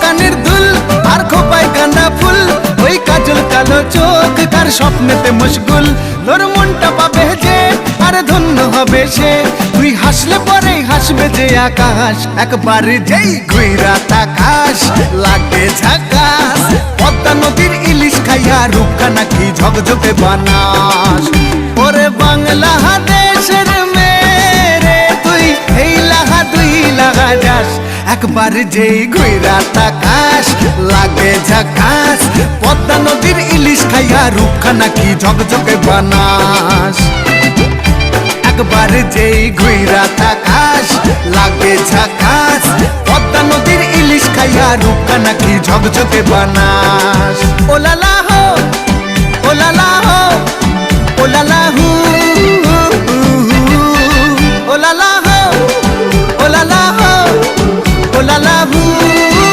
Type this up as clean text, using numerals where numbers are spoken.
কানের দুল আর খোপায় গাঁদা ফুল, ওই কাজল কালো চোখ কার স্বপ্নেতে মশগুল। তোর মনটা পাবে যে আর ধন্য হবে সে, তুই হাসলে পরে হাসবে যে আকাশ। একবার যেই ঘুইরা তাকাস লাগে ঝাকাস, পদ্মা নদীর ইলিশ খাইয়া রূপখানা কি ঝকঝকে বানাস। ওরে বাংলা দেশের মেরে তুই এই লাহা দুই লাগা যাস, একবার যেই ঘুইরা তাকাস লাগে ঝাকাস, পদ্মা নদীর ইলিশ খাইয়া রূপখানা কি ঝকঝকে বানাস। একবার যেই ঘুইরা তাকাস লাগে ঝাকাস, পদ্মা নদীর ইলিশ খাইয়া রূপখানা কি ঝকঝকে বানাস। ও লালা হো, ও লালা হো, ও লালা হু।